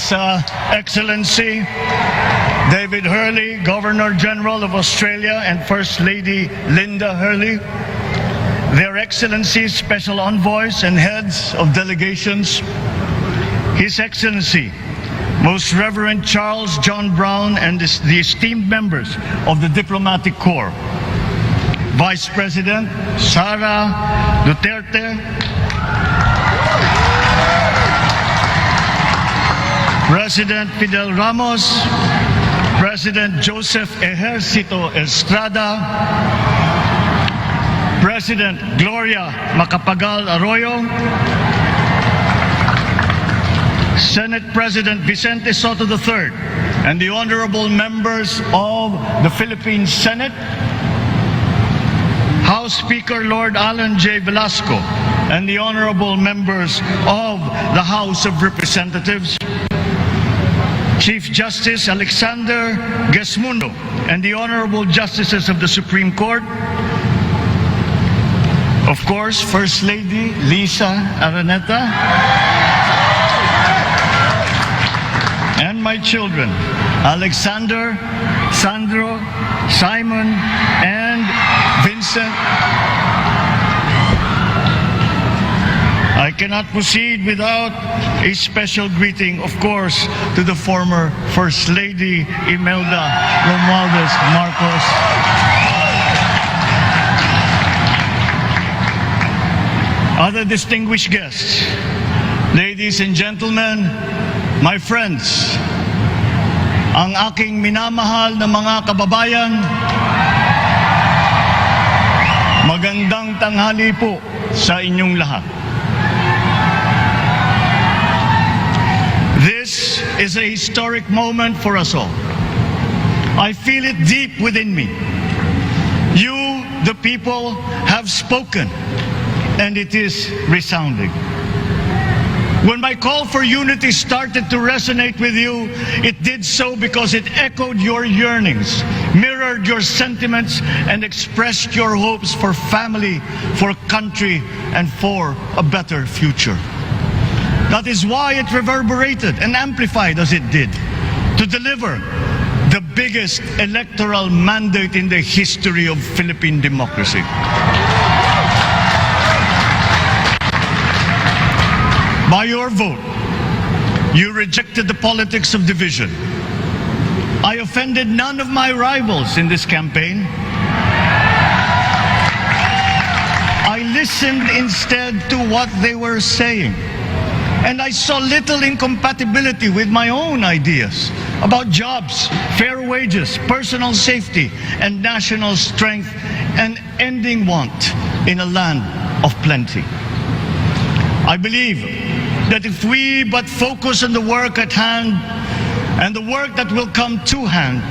His Excellency David Hurley, Governor General of Australia, and First Lady Linda Hurley, Their Excellencies, Special Envoys, and Heads of Delegations, His Excellency, Most Reverend Charles John Brown, and the esteemed members of the Diplomatic Corps, Vice President Sara Duterte, President Fidel Ramos, President Joseph Ejercito Estrada, President Gloria Macapagal Arroyo, Senate President Vicente Soto III, and the honorable members of the Philippine Senate, House Speaker Lord Alan J. Velasco, and the honorable members of the House of Representatives, Chief Justice Alexander Gesmundo, and the honorable justices of the Supreme Court, of course, First Lady Lisa Araneta, and my children, Alexander, Sandro, Simon, and Vincent. I cannot proceed without a special greeting, of course, to the former First Lady Imelda Romualdez Marcos. Other distinguished guests, ladies and gentlemen, my friends, ang aking minamahal na mga kababayan, magandang tanghali po sa inyong lahat. This is a historic moment for us all. I feel it deep within me. You, the people, have spoken, and it is resounding. When my call for unity started to resonate with you, it did so because it echoed your yearnings, mirrored your sentiments, and expressed your hopes for family, for country, and for a better future. That is why it reverberated and amplified as it did, to deliver the biggest electoral mandate in the history of Philippine democracy. By your vote, you rejected the politics of division. I offended none of my rivals in this campaign. I listened instead to what they were saying. And I saw little incompatibility with my own ideas about jobs, fair wages, personal safety, and national strength, and ending want in a land of plenty. I believe that if we but focus on the work at hand and the work that will come to hand,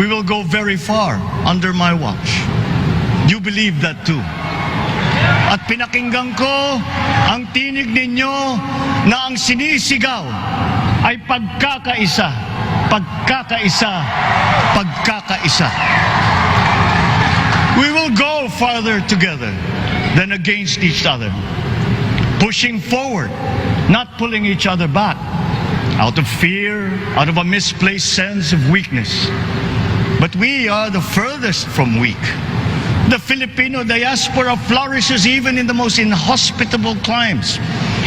we will go very far under my watch. You believe that too. At pinakinggan ko ang tinig ninyo na ang sinisigaw ay pagkakaisa, pagkakaisa, pagkakaisa. We will go farther together than against each other, pushing forward, not pulling each other back, out of fear, out of a misplaced sense of weakness. But we are the furthest from weak. The Filipino diaspora flourishes even in the most inhospitable climes,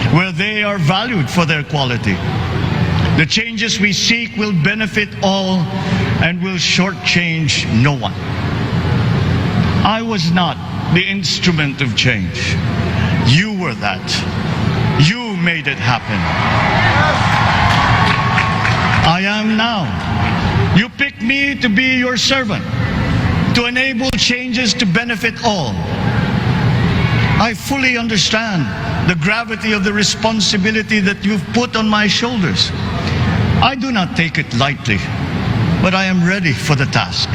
where they are valued for their quality. The changes we seek will benefit all and will shortchange no one. I was not the instrument of change. You were that. You made it happen. I am now. You picked me to be your servant, to enable changes to benefit all. I fully understand the gravity of the responsibility that you've put on my shoulders. I do not take it lightly, but I am ready for the task.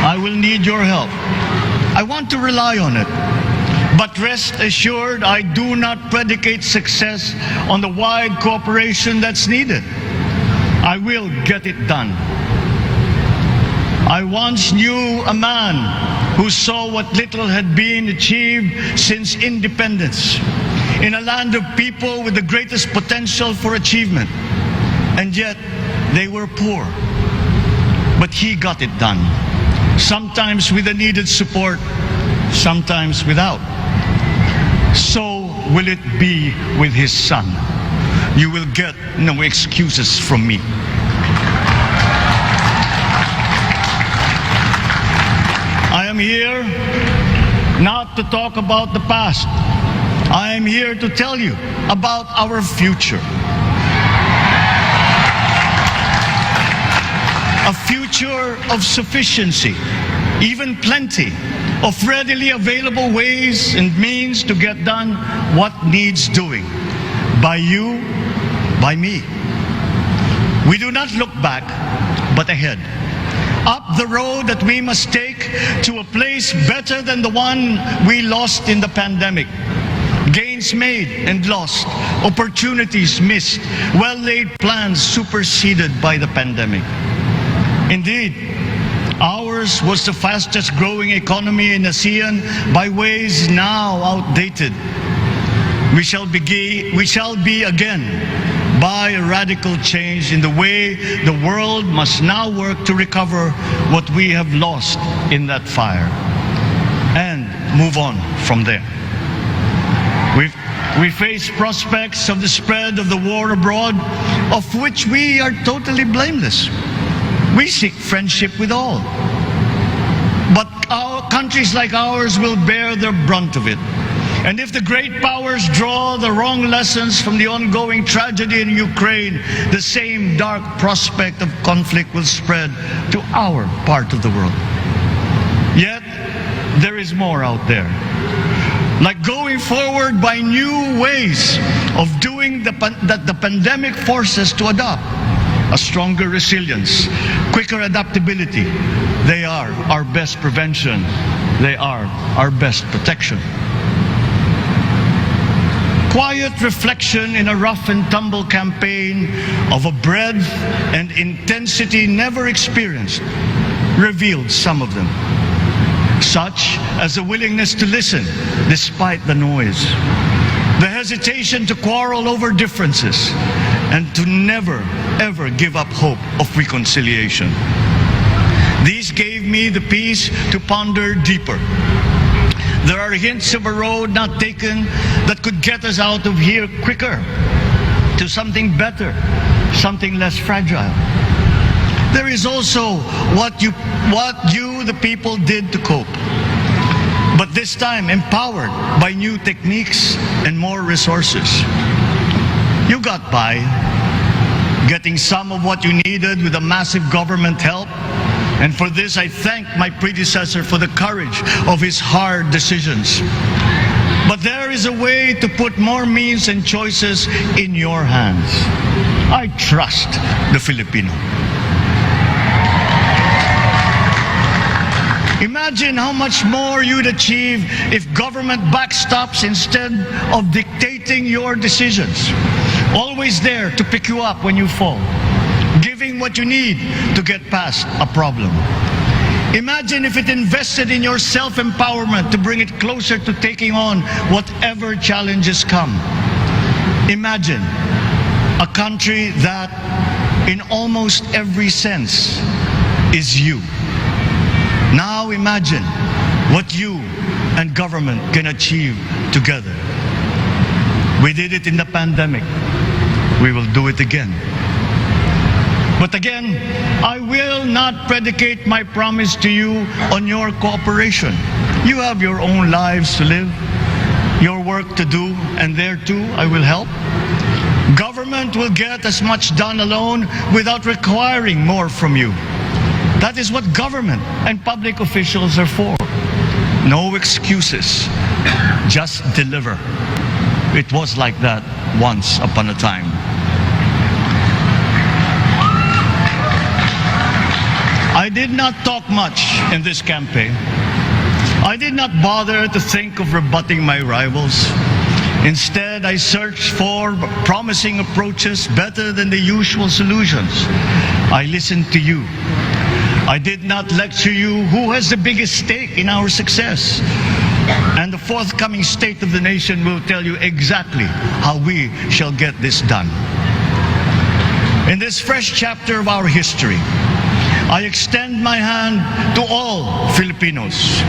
I will need your help. I want to rely on it. But rest assured, I do not predicate success on the wide cooperation that's needed. I will get it done. I once knew a man who saw what little had been achieved since independence. in a land of people with the greatest potential for achievement. And yet, they were poor. But he got it done. Sometimes with the needed support, sometimes without. So will it be with his son. You will get no excuses from me. I am here not to talk about the past. I am here to tell you about our future. A future of sufficiency, even plenty, of readily available ways and means to get done what needs doing. By you, by me. We do not look back, but ahead. Up the road that we must take to a place better than the one we lost in the pandemic. Gains made and lost, opportunities missed, well-laid plans superseded by the pandemic. Indeed, ours was the fastest growing economy in ASEAN by ways now outdated. We shall be again by a radical change in the way the world must now work to recover what we have lost in that fire and move on from there. We face prospects of the spread of the war abroad, of which we are totally blameless. We seek friendship with all. But countries like ours will bear the brunt of it. And if the great powers draw the wrong lessons from the ongoing tragedy in Ukraine, the same dark prospect of conflict will spread to our part of the world. Yet, there is more out there. Like going forward by new ways of doing that the pandemic forces to adopt. A stronger resilience, quicker adaptability. They are our best prevention. They are our best protection. Quiet reflection in a rough and tumble campaign of a breadth and intensity never experienced revealed some of them. Such as a willingness to listen despite the noise, the hesitation to quarrel over differences, and to never, ever give up hope of reconciliation. These gave me the peace to ponder deeper. There are hints of a road not taken that could get us out of here quicker to something better, something less fragile. There is also what you, the people, did to cope. But this time empowered by new techniques and more resources. You got by, getting some of what you needed with a massive government help. And for this, I thank my predecessor for the courage of his hard decisions. But there is a way to put more means and choices in your hands. I trust the Filipino. Imagine how much more you'd achieve if government backstops instead of dictating your decisions. Always there to pick you up when you fall. Giving what you need to get past a problem. Imagine if it invested in your self-empowerment to bring it closer to taking on whatever challenges come. Imagine a country that, in almost every sense, is you. Now imagine what you and government can achieve together. We did it in the pandemic. We will do it again. But again, I will not predicate my promise to you on your cooperation. You have your own lives to live, your work to do, and there too I will help. Government will get as much done alone without requiring more from you. That is what government and public officials are for. No excuses, just deliver. It was like that once upon a time. I did not talk much in this campaign. I did not bother to think of rebutting my rivals. Instead, I searched for promising approaches better than the usual solutions. I listened to you. I did not lecture you who has the biggest stake in our success. And the forthcoming State of the Nation will tell you exactly how we shall get this done. In this fresh chapter of our history, I extend my hand to all Filipinos.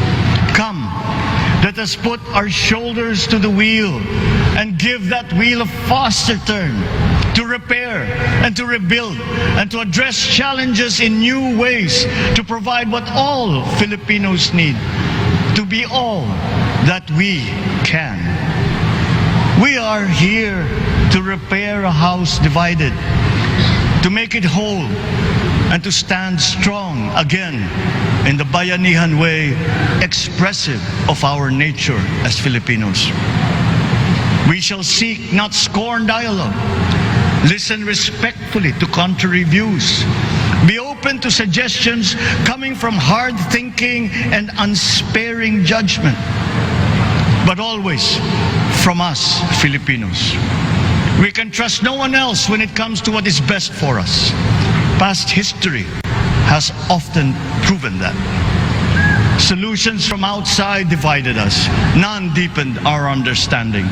Come, let us put our shoulders to the wheel and give that wheel a faster turn to repair and to rebuild and to address challenges in new ways, to provide what all Filipinos need, to be all that we can. We are here to repair a house divided, to make it whole, and to stand strong again in the Bayanihan way, expressive of our nature as Filipinos. We shall seek, not scorn, dialogue. Listen respectfully to contrary views. Be open to suggestions coming from hard thinking and unsparing judgment. But always from us, Filipinos. We can trust no one else when it comes to what is best for us. Past history has often proven that. Solutions from outside divided us. None deepened our understanding.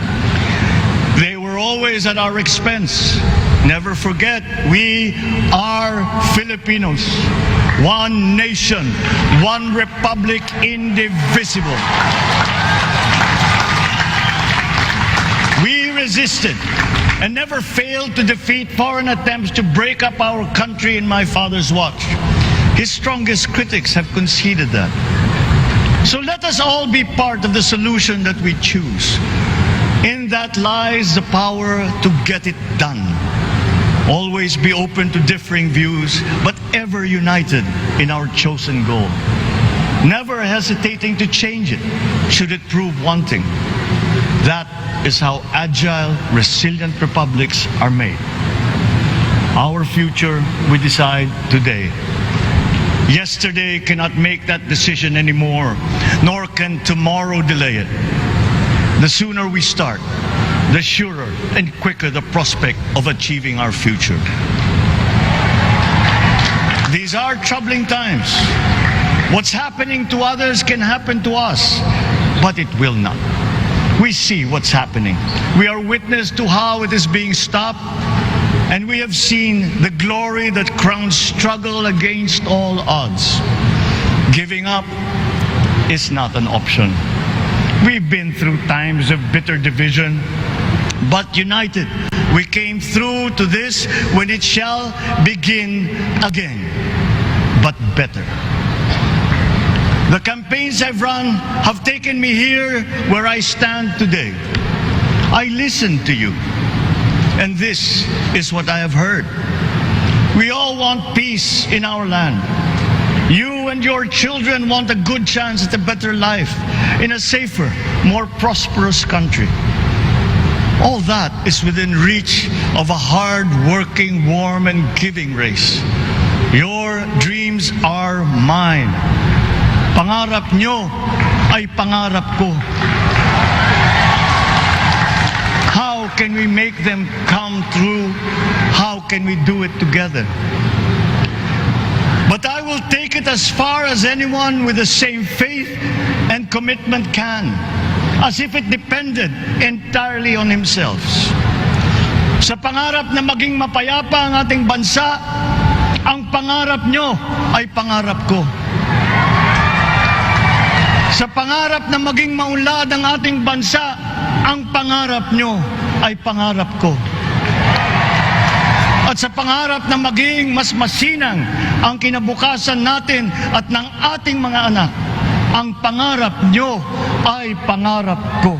They were always at our expense. Never forget, we are Filipinos. One nation, one republic, indivisible. We resisted and never failed to defeat foreign attempts to break up our country in my father's watch. His strongest critics have conceded that. So let us all be part of the solution that we choose. In that lies the power to get it done. Always be open to differing views, but ever united in our chosen goal. Never hesitating to change it, should it prove wanting. That is how agile, resilient republics are made. Our future we decide today. Yesterday cannot make that decision anymore, nor can tomorrow delay it. The sooner we start, the surer and quicker the prospect of achieving our future. These are troubling times. What's happening to others can happen to us, but it will not. We see what's happening. We are witness to how it is being stopped, and we have seen the glory that crowns struggle against all odds. Giving up is not an option. We've been through times of bitter division, but united, we came through to this when it shall begin again, but better. The campaigns I've run have taken me here where I stand today. I listened to you, and this is what I have heard. We all want peace in our land. You and your children want a good chance at a better life in a safer, more prosperous country. All that is within reach of a hard-working, warm, and giving race. Your dreams are mine. Pangarap nyo ay pangarap ko. How can we make them come true? How can we do it together? But I will take it as far as anyone with the same faith and commitment can, as if it depended entirely on himself. Sa pangarap na maging mapayapa ang ating bansa, ang pangarap nyo ay pangarap ko. Sa pangarap na maging maunlad ang ating bansa, ang pangarap nyo ay pangarap ko. At sa pangarap na maging mas masinang ang kinabukasan natin at ng ating mga anak, ang pangarap nyo ay pangarap ko.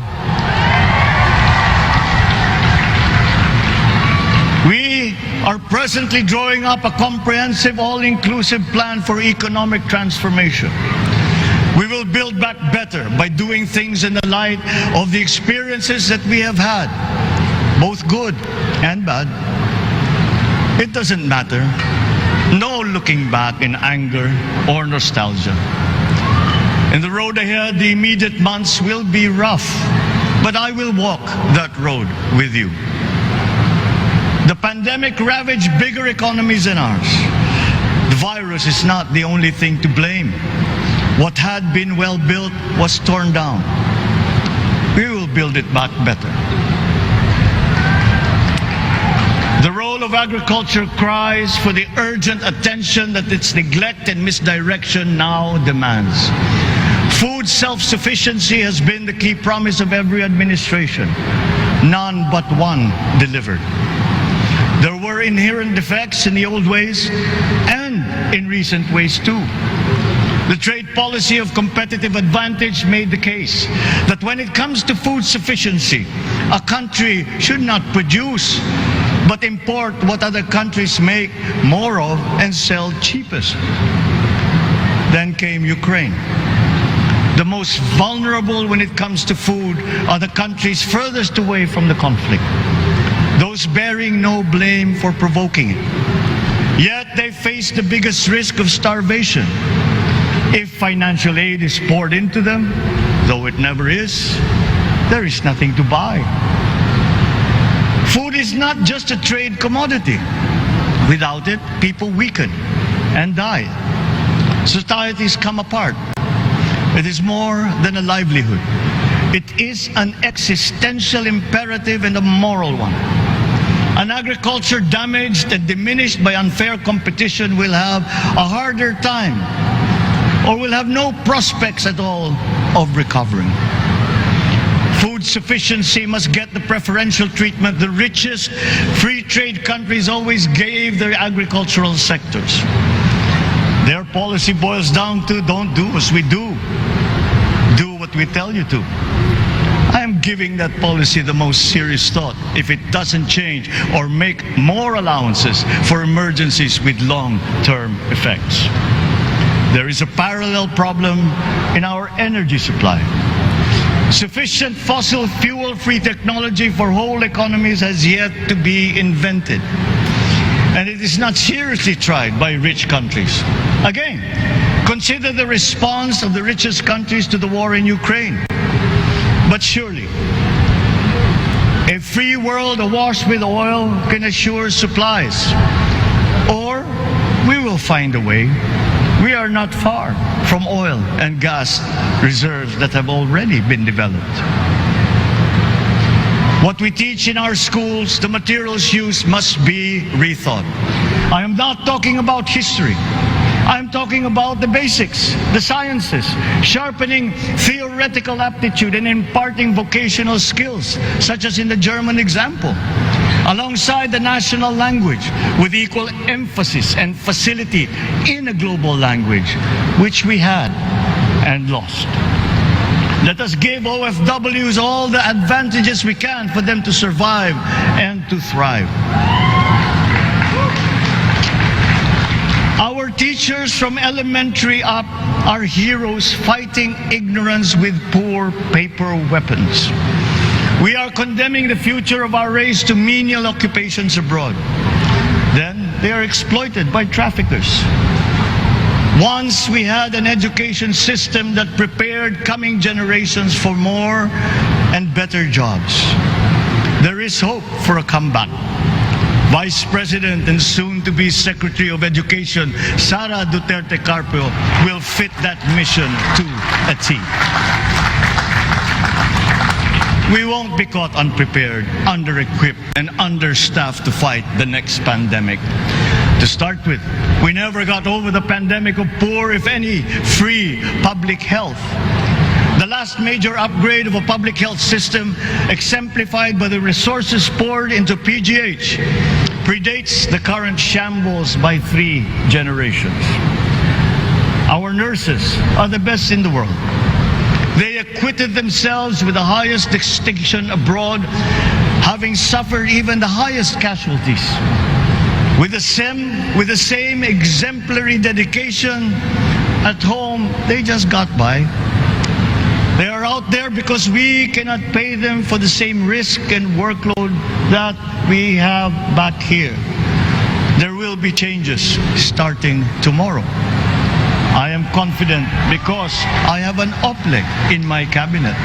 We are presently drawing up a comprehensive, all-inclusive plan for economic transformation. We will build back better by doing things in the light of the experiences that we have had, both good and bad. It doesn't matter. No looking back in anger or nostalgia. In the road ahead, the immediate months will be rough, but I will walk that road with you. The pandemic ravaged bigger economies than ours. The virus is not the only thing to blame. What had been well built was torn down. we will build it back better. The role of agriculture cries for the urgent attention that its neglect and misdirection now demands. Food self-sufficiency has been the key promise of every administration. None but one delivered. There were inherent defects in the old ways and in recent ways too. The trade policy of competitive advantage made the case that when it comes to food sufficiency, a country should not produce but import what other countries make more of and sell cheapest. Then came Ukraine. The most vulnerable when it comes to food are the countries furthest away from the conflict, those bearing no blame for provoking it. Yet they face the biggest risk of starvation. If financial aid is poured into them, though it never is, there is nothing to buy. Food is not just a trade commodity. Without it, people weaken and die. Societies come apart. It is more than a livelihood. It is an existential imperative and a moral one. An agriculture damaged and diminished by unfair competition will have a harder time or will have no prospects at all of recovering. Food sufficiency must get the preferential treatment the richest free trade countries always gave their agricultural sectors. Their policy boils down to don't do as we do. Do what we tell you to. I am giving that policy the most serious thought if it doesn't change or make more allowances for emergencies with long-term effects. There is a parallel problem in our energy supply. Sufficient fossil fuel-free technology for whole economies has yet to be invented. And it is not seriously tried by rich countries. Again, consider the response of the richest countries to the war in Ukraine. But surely, a free world awash with oil can assure supplies. Or we will find a way. We are not far from oil and gas reserves that have already been developed. What we teach in our schools, the materials used must be rethought. I am not talking about history. I'm talking about the basics, the sciences, sharpening theoretical aptitude and imparting vocational skills, such as in the German example, alongside the national language with equal emphasis and facility in a global language, which we had and lost. Let us give OFWs all the advantages we can for them to survive and to thrive. Our teachers from elementary up are heroes fighting ignorance with poor paper weapons. We are condemning the future of our race to menial occupations abroad. Then they are exploited by traffickers. Once we had an education system that prepared coming generations for more and better jobs. There is hope for a comeback. Vice President and soon-to-be Secretary of Education, Sara Duterte Carpio, will fit that mission to a T. We won't be caught unprepared, under-equipped, and understaffed to fight the next pandemic. To start with, we never got over the pandemic of poor, if any, free public health. The last major upgrade of a public health system, exemplified by the resources poured into PGH, predates the current shambles by 3 generations. Our nurses are the best in the world. They acquitted themselves with the highest distinction abroad, having suffered even the highest casualties. With the same exemplary dedication at home, they just got by. They are out there because we cannot pay them for the same risk and workload that we have back here. There will be changes starting tomorrow. I am confident because I have an OPLEC in my cabinet.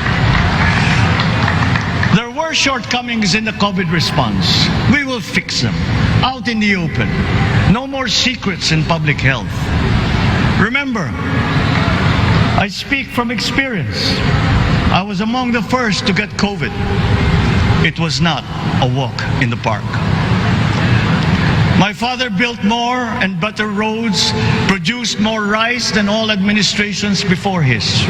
There were shortcomings in the COVID response. We will fix them out in the open. No more secrets in public health. Remember, I speak from experience. I was among the first to get COVID. It was not a walk in the park. My father built more and better roads, produced more rice than all administrations before his.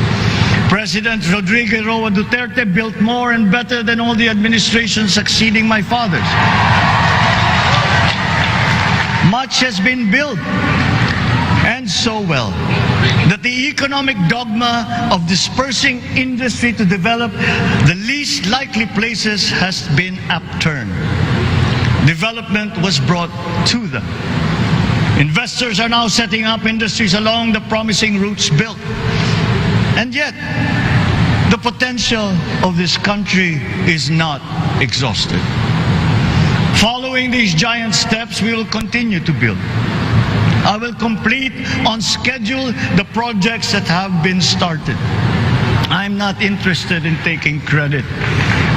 President Rodrigo Roa Duterte built more and better than all the administrations succeeding my father's. Much has been built, and so well, that the economic dogma of dispersing industry to develop the least likely places has been upturned. Development was brought to them. Investors are now setting up industries along the promising routes built. And yet, the potential of this country is not exhausted. Following these giant steps, we will continue to build. I will complete on schedule the projects that have been started. I'm not interested in taking credit.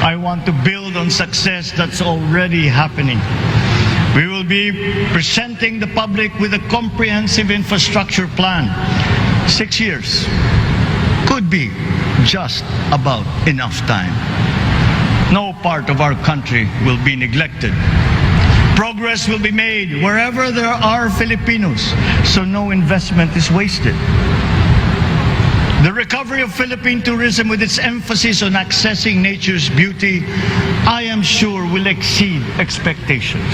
I want to build on success that's already happening. We will be presenting the public with a comprehensive infrastructure plan. 6 years could be just about enough time. No part of our country will be neglected. Progress will be made wherever there are Filipinos, so no investment is wasted. The recovery of Philippine tourism, with its emphasis on accessing nature's beauty, I am sure will exceed expectations.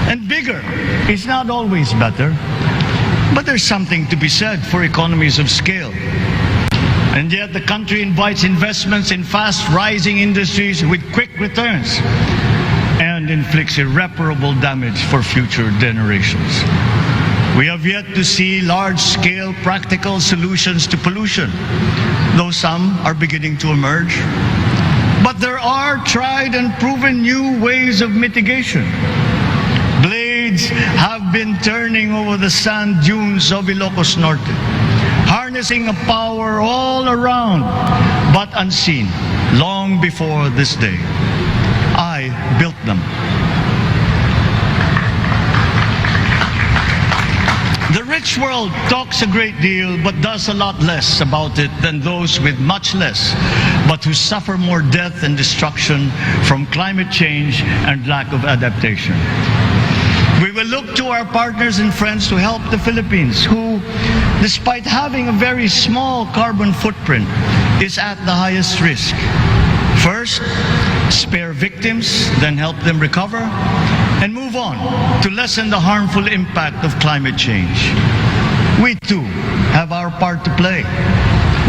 And bigger is not always better, but there's something to be said for economies of scale. And yet the country invites investments in fast-rising industries with quick returns and inflicts irreparable damage for future generations. We have yet to see large-scale practical solutions to pollution, though some are beginning to emerge. But there are tried and proven new ways of mitigation. Blades have been turning over the sand dunes of Ilocos Norte, harnessing a power all around, but unseen, long before this day. I built them. The rich world talks a great deal but does a lot less about it than those with much less, but who suffer more death and destruction from climate change and lack of adaptation. We will look to our partners and friends to help the Philippines, who, despite having a very small carbon footprint, is at the highest risk. First, spare victims, then help them recover, and move on to lessen the harmful impact of climate change. We too have our part to play.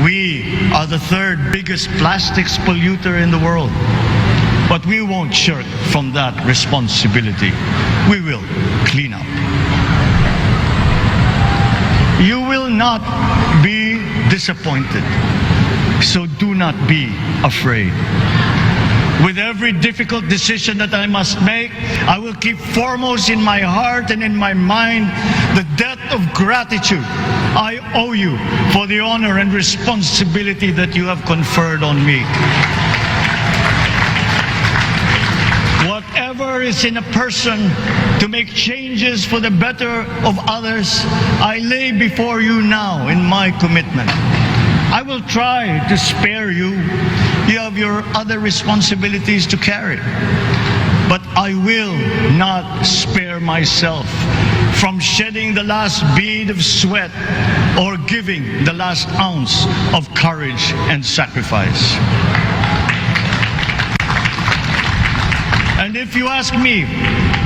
We are the third biggest plastics polluter in the world. But we won't shirk from that responsibility. We will clean up. You will not be disappointed, so do not be afraid. With every difficult decision that I must make, I will keep foremost in my heart and in my mind the debt of gratitude I owe you for the honor and responsibility that you have conferred on me. Whatever is in a person to make changes for the better of others, I lay before you now in my commitment. I will try to spare you. You have your other responsibilities to carry. But I will not spare myself from shedding the last bead of sweat or giving the last ounce of courage and sacrifice. And if you ask me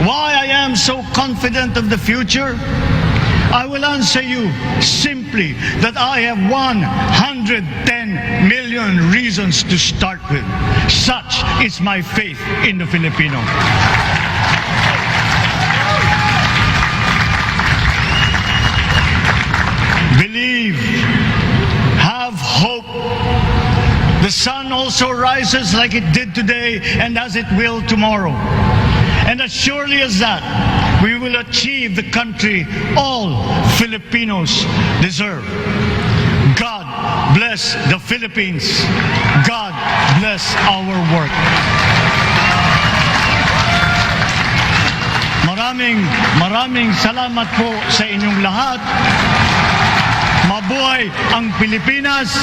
why I am so confident of the future, I will answer you simply that I have 110 million reasons to start with. Such is my faith in the Filipino. Believe, have hope. The sun also rises like it did today and as it will tomorrow. And as surely as that, we will achieve the country all Filipinos deserve. God bless the Philippines. God bless our work. Maraming salamat po sa inyong lahat. Mabuhay ang Pilipinas.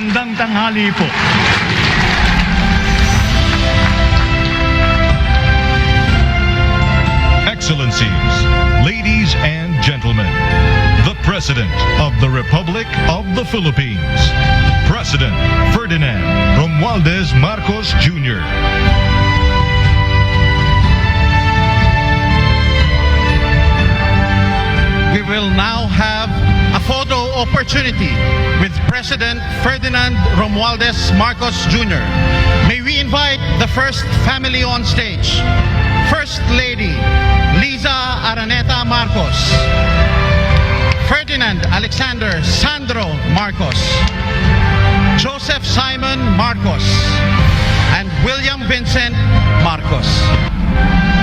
Magandang tanghali po. Excellencies, ladies and gentlemen, the President of the Republic of the Philippines, President Ferdinand Romualdez Marcos Jr. We will now have a photo opportunity with President Ferdinand Romualdez Marcos Jr. May we invite the first family on stage. First Lady Liza Araneta Marcos, Ferdinand Alexander Sandro Marcos, Joseph Simon Marcos, and William Vincent Marcos.